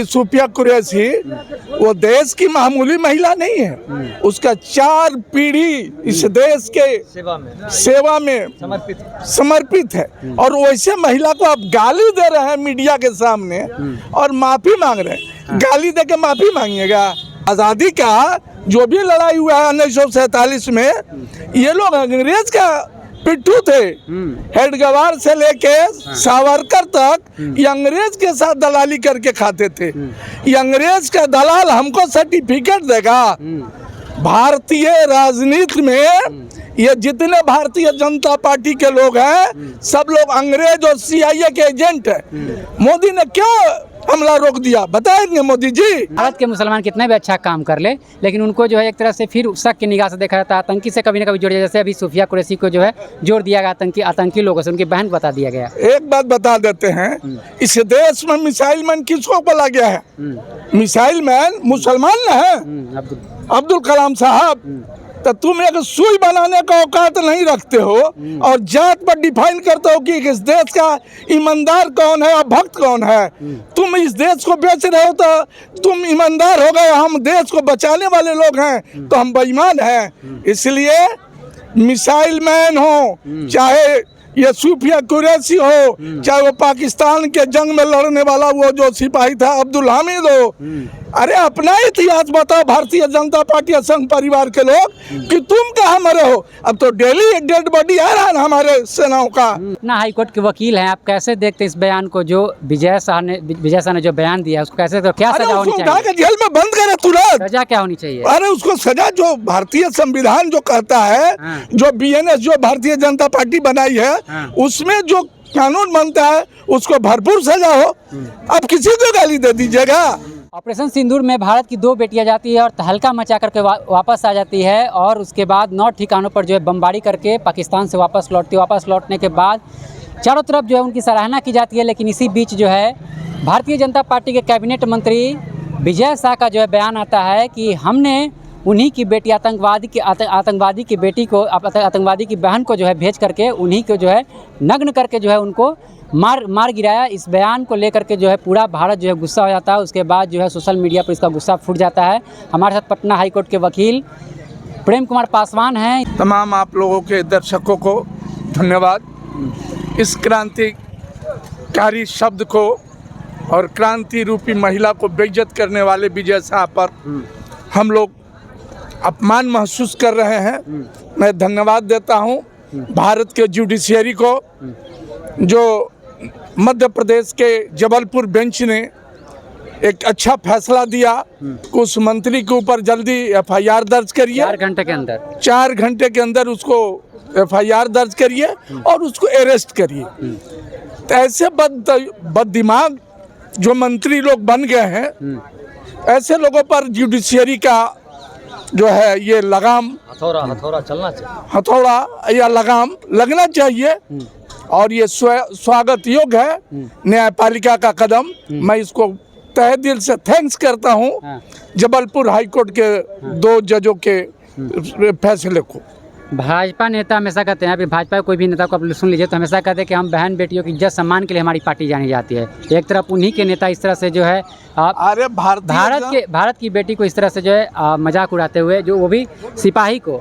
सूफिया कुरैशी वो देश की मामूली महिला नहीं है, उसका 4 पीढ़ी इस देश के सेवा में समर्पित है। और वैसे महिला को आप गाली दे रहे हैं मीडिया के सामने और माफी मांग रहे हैं। गाली दे के माफी मांगिएगा? आज़ादी का जो भी लड़ाई हुआ है 1947 में, ये लोग अंग्रेज का पिट्ठू थे। हेडगवार से लेके सावरकर तक ये अंग्रेज के साथ दलाली करके खाते थे। ये अंग्रेज का दलाल हमको सर्टिफिकेट देगा? भारतीय राजनीति में ये जितने भारतीय जनता पार्टी के लोग हैं सब लोग अंग्रेज और CIA के एजेंट हैं। मोदी ने क्यों हमला रोक दिया बताएंगे मोदी जी? भारत के मुसलमान कितना भी अच्छा काम कर ले, लेकिन उनको जो है एक तरह से फिर शक की निगाह से देखा जाता है, आतंकी से कभी ना कभी जोड़ दिया। जैसे अभी सूफिया कुरैशी को जो है जोड़ दिया गया आतंकी लोगों से, उनकी बहन बता दिया गया। एक बात बता देते हैं, इस देश में मिसाइल मैन किसको बोला गया है? मिसाइल मैन मुसलमान न है, अब्दुल कलाम साहब। तो तुम एक सुई बनाने का औकात नहीं रखते हो और जात पर डिफाइन करते हो कि इस देश का ईमानदार कौन है और भक्त कौन है। तुम इस देश को बेच रहे हो तो तुम ईमानदार हो गए, हम देश को बचाने वाले लोग हैं तो हम बेईमान हैं। इसलिए मिसाइल मैन हो, चाहे ये सूफिया कुरैशी हो, चाहे वो पाकिस्तान के जंग में लड़ने वाला वो जो सिपाही था अब्दुल हामिद हो, अरे अपना इतिहास बताओ भारतीय जनता पार्टी संघ परिवार के लोग कि तुम कहाँ मरे हो। अब तो डेली एक डेड बॉडी आ रहा है हमारे सेनाओं का। ना हाई कोर्ट के वकील हैं, आप कैसे देखते इस बयान को जो विजय शाह ने जो बयान दिया उसको कैसे, तो क्या सजा होनी चाहिए? जेल में बंद करे तुरंत। सजा क्या होनी चाहिए? अरे उसको सजा जो भारतीय संविधान जो कहता है, जो BNS जो भारतीय जनता पार्टी बनाई है उसमें जो कानून बनता है उसको भरपूर सजा हो। अब किसी को गाली दे दीजिएगा? ऑपरेशन सिंदूर में भारत की 2 बेटियां जाती है और तहलका मचा करके वापस आ जाती है, और उसके बाद 9 ठिकानों पर जो है बमबारी करके पाकिस्तान से वापस लौटने के बाद चारों तरफ जो है उनकी सराहना की जाती है। लेकिन इसी बीच जो है भारतीय जनता पार्टी के कैबिनेट मंत्री विजय शाह का जो है बयान आता है कि हमने उन्हीं की बेटी आतंकवादी की बेटी को, आतंकवादी की बहन को जो है भेज करके उन्हीं को जो है नग्न करके जो है उनको मार गिराया। इस बयान को लेकर के जो है पूरा भारत जो है गुस्सा हो जाता है। उसके बाद जो है सोशल मीडिया पर इसका गुस्सा फूट जाता है। हमारे साथ पटना हाई कोर्ट के वकील प्रेम कुमार पासवान हैं। तमाम आप लोगों के दर्शकों को धन्यवाद। इस क्रांतिकारी शब्द को और क्रांति रूपी महिला को बेइज्जत करने वाले विजय शाह पर हम लोग अपमान महसूस कर रहे हैं। मैं धन्यवाद देता हूं भारत के जुडिशियरी को, जो मध्य प्रदेश के जबलपुर बेंच ने एक अच्छा फैसला दिया। उस मंत्री के ऊपर जल्दी FIR दर्ज करिए, 4 घंटे के अंदर, 4 घंटे के अंदर उसको FIR दर्ज करिए और उसको अरेस्ट करिए। तो ऐसे बददिमाग जो मंत्री लोग बन गए हैं, ऐसे लोगों पर जुडिशियरी का जो है ये लगाम हथौड़ा चलना चाहिए, हथौड़ा या लगाम लगना चाहिए। और ये स्वागत योग्य है न्यायपालिका का कदम। मैं इसको तहे दिल से थैंक्स करता हूँ जबलपुर हाई कोर्ट के 2 जजों के फैसले को। भाजपा नेता हमेशा कहते हैं, अभी भाजपा कोई भी नेता को आप सुन लीजिए तो हमेशा कहते हैं कि हम बहन बेटियों की इज्जत सम्मान के लिए हमारी पार्टी जानी जाती है। एक तरफ उन्हीं के नेता इस तरह से जो है अरे भारत की बेटी को इस तरह से जो है मजाक उड़ाते हुए, जो वो भी सिपाही को,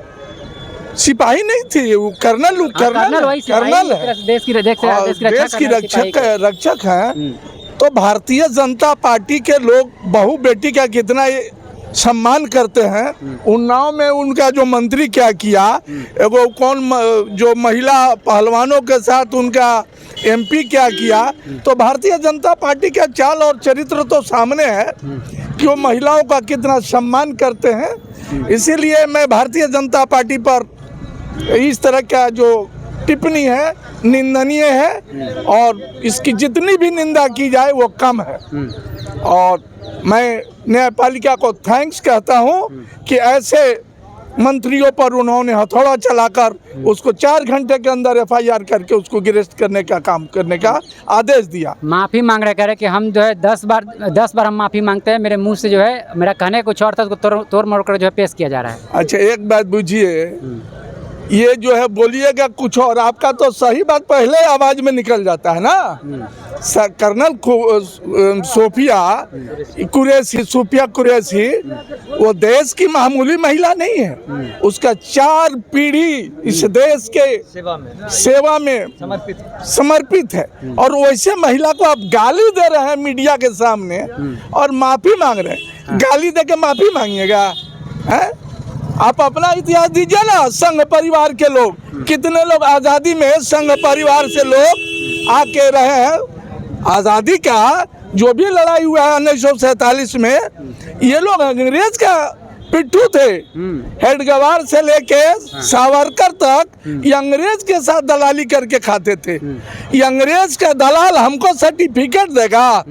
सिपाही नहीं थी वो कर्नल है, देश की रक्षक है। तो भारतीय जनता पार्टी के लोग बहू बेटी का कितना सम्मान करते हैं। उन्नाव में उनका जो मंत्री क्या किया, एगो जो महिला पहलवानों के साथ उनका MP क्या किया। तो भारतीय जनता पार्टी का चाल और चरित्र तो सामने है कि वो महिलाओं का कितना सम्मान करते हैं। इसीलिए मैं भारतीय जनता पार्टी पर इस तरह का जो टिप्पणी है निंदनीय है और इसकी जितनी भी निंदा की जाए वो कम है। और मैं न्यायपालिका को थैंक्स कहता हूं कि ऐसे मंत्रियों पर उन्होंने हथौड़ा चलाकर उसको 4 घंटे के अंदर FIR करके उसको गिरफ्त करने का काम करने का आदेश दिया। माफ़ी मांग रहे, कह रहे कि हम जो है 10 बार हम माफ़ी मांगते हैं, मेरे मुंह से जो है मेरा कहने कुछ और था, उसको तोड़ मोड़ कर जो है पेश किया जा रहा है। अच्छा एक बात बुझिए, ये जो है बोलिएगा कुछ और, आपका तो सही बात पहले आवाज में निकल जाता है ना। कर्नल सोफिया कुरैशी वो देश की मामूली महिला नहीं है। उसका 4 पीढ़ी इस देश के सेवा में समर्पित है। और वैसे महिला को आप गाली दे रहे हैं मीडिया के सामने और माफी मांग रहे हैं। गाली दे के माफी मांगिएगा? हैं? आप अपना इतिहास दीजिए ना। संघ परिवार के लोग, कितने लोग आज़ादी में संघ परिवार से लोग आके रहे हैं। आज़ादी का जो भी लड़ाई हुआ है 1947 में, ये लोग अंग्रेज का पिट्ठू थे। हेडगवार से लेके सावरकर तक ये अंग्रेज के साथ दलाली करके खाते थे। ये अंग्रेज का दलाल हमको सर्टिफिकेट देगा?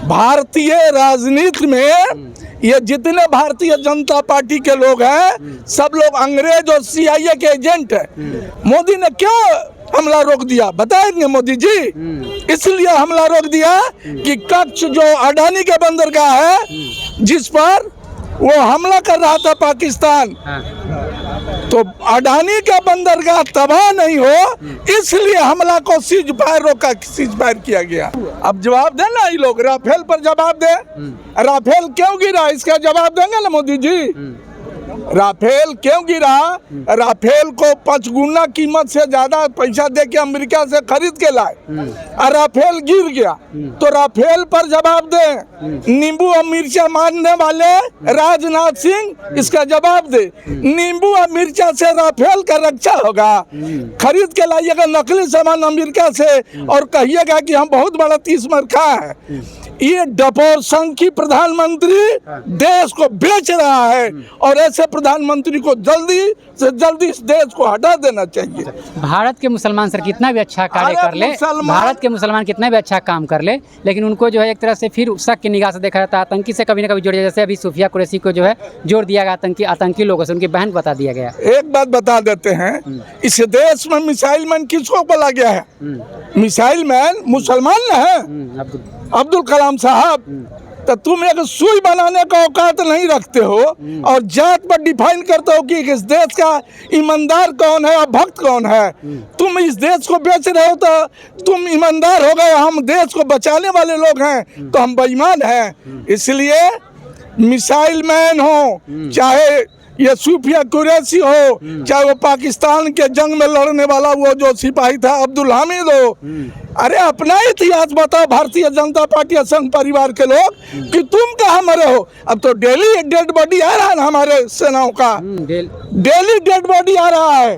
भारतीय राजनीति में ये जितने भारतीय जनता पार्टी के लोग हैं सब लोग अंग्रेज और CIA के एजेंट हैं। मोदी ने क्यों हमला रोक दिया बताएंगे मोदी जी? इसलिए हमला रोक दिया कि कच्छ जो अडानी के बंदरगाह है जिस पर वो हमला कर रहा था पाकिस्तान, तो अडानी का बंदरगाह तबाह नहीं हो इसलिए हमला को सीज फायर किया गया। अब जवाब दे ना ये लोग, राफेल पर जवाब दे। राफेल क्यों गिरा इसका जवाब देंगे ना मोदी जी? राफेल क्यों गिरा? राफेल को 5 गुना कीमत से ज्यादा पैसा दे के अमेरिका से खरीद के लाए और राफेल गिर गया। तो राफेल पर जवाब दे। नींबू और मिर्चा मारने वाले राजनाथ सिंह इसका जवाब दे। नींबू और मिर्चा से राफेल का रक्षा होगा? खरीद के लाइएगा नकली सामान अमेरिका से और कहिएगा कि हम बहुत बड़ा 30 मरखा है। ये डपोर संघ की प्रधानमंत्री देश को बेच रहा है और ऐसे प्रधानमंत्री को जल्दी से जल्दी इस देश को हटा देना चाहिए। भारत के मुसलमान सर कितना भी अच्छा कार्य कर ले, भारत के मुसलमान कितना भी अच्छा काम कर ले, लेकिन उनको जो है एक तरह से फिर शक की निगाह से देखा जाता है। आतंकी से कभी ना कभी जोड़, जैसे अभी सूफिया कुरैशी को जो है जोड़ दिया गया आतंकी लोगों से, उनकी बहन बता दिया गया। एक बात बता देते हैं, इस देश में मिसाइल मैन किसको बोला गया है? मिसाइल मैन मुसलमान न है, अब्दुल कलाम साहब। तो तुम एक सुई बनाने का औकात नहीं रखते हो और जात पर डिफाइन करते हो कि इस देश का ईमानदार कौन है और भक्त कौन है। तुम इस देश को बेच रहे हो तो तुम ईमानदार हो गए, हम देश को बचाने वाले लोग हैं तो हम बेईमान हैं। इसलिए मिसाइल मैन हो चाहे ये सूफिया कुरैशी हो, चाहे वो पाकिस्तान के जंग में लड़ने वाला वो जो सिपाही था अब्दुल हामिद हो, अरे अपना इतिहास बताओ भारतीय जनता पार्टी संघ परिवार के लोग कि तुम कहाँ मरे हो। अब तो डेली डेड बॉडी आ रहा है ना हमारे सेनाओं का, डेली डेड बॉडी आ रहा है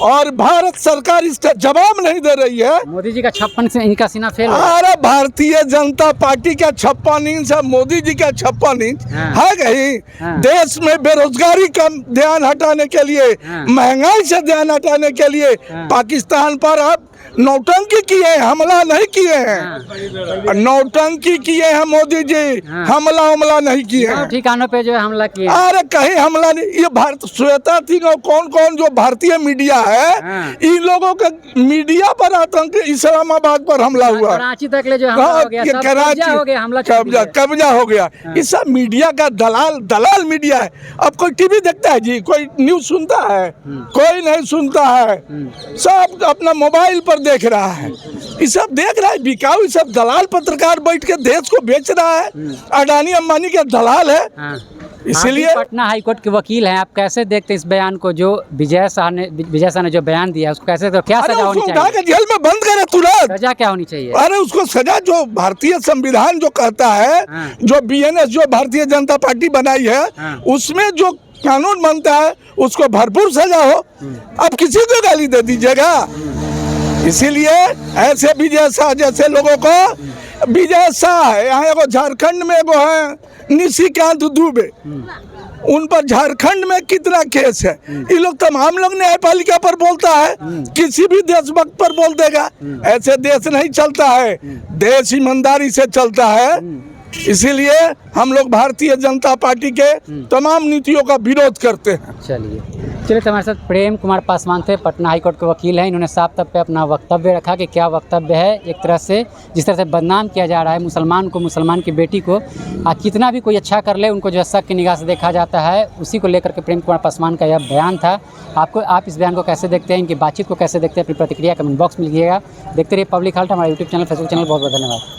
और भारत सरकार इसका जवाब नहीं दे रही है। मोदी जी का 56 से इनका सीना फेल हो। अरे भारतीय जनता पार्टी का 56 इंच, मोदी जी का 56 इंच है कहीं? देश में बेरोजगारी का ध्यान हटाने के लिए, महंगाई से ध्यान हटाने के लिए पाकिस्तान पर अब नौटंकी किए, हमला नहीं किए हैं। नौटंकी किए हैं मोदी जी, हमला नहीं किए हैं। ठिकानों पे जो है हमला किए। अरे कहीं हमला नहीं। ये भारत श्वेता थी कौन कौन जो भारतीय मीडिया है इन लोगों के मीडिया पर आतंक इस्लामाबाद पर हमला हुआ। कराची तक ले जो हमला हो गया, सब कब्जा हो गया। ये सब मीडिया का दलाल मीडिया है। अब कोई टीवी देखता है जी? कोई न्यूज सुनता है? कोई नहीं सुनता है। सब अपना मोबाइल पर देख रहा है। ये सब देख रहा है बिकाऊ, ये सब दलाल पत्रकार बैठ के देश को बेच रहा है। अडानी अंबानी के दलाल है। इसलिए पटना हाईकोर्ट के वकील हैं, आप कैसे देखते इस बयान को जो विजय शाह ने जो बयान दिया उसको कैसे, तो क्या सजा होनी चाहिए? जेल में बंद करे तुरंत। सजा क्या होनी चाहिए? अरे उसको सजा जो भारतीय संविधान जो कहता है, जो BNS जो भारतीय जनता पार्टी बनाई है उसमें जो कानून बनता है उसको भरपूर सजा हो। अब किसी को गाली दे दीजिएगा? इसीलिए ऐसे विजय शाह जैसे लोगों को, विजय शाह है यहाँ एगो झारखंड में एगो है निशिकांत दुबे, उन पर झारखंड में कितना केस है। ये लोग तमाम लोग न्यायपालिका पर बोलता है, किसी भी देशभक्त पर बोल देगा। ऐसे देश नहीं चलता है, देश ईमानदारी से चलता है। इसीलिए हम लोग भारतीय जनता पार्टी के तमाम नीतियों का विरोध करते हैं। चलिए। चलिए, तो हमारे साथ प्रेम कुमार पासवान थे, पटना हाई कोर्ट के वकील हैं। इन्होंने साफ तौर पे अपना वक्तव्य रखा कि क्या वक्तव्य है। एक तरह से जिस तरह से बदनाम किया जा रहा है मुसलमान को, मुसलमान की बेटी को, कितना भी कोई अच्छा कर ले उनको जो है शक की निगाह से देखा जाता है, उसी को लेकर के प्रेम कुमार पासवान का यह बयान था। आप इस बयान को कैसे देखते हैं, इनकी बातचीत को कैसे देखते हैं, अपनी प्रतिक्रिया कमेंट बॉक्स में लिखिएगा। देखते रहिए पब्लिक हाल्ट, हमारा यूट्यूब चैनल, फेसबुक चैनल। बहुत बहुत धन्यवाद।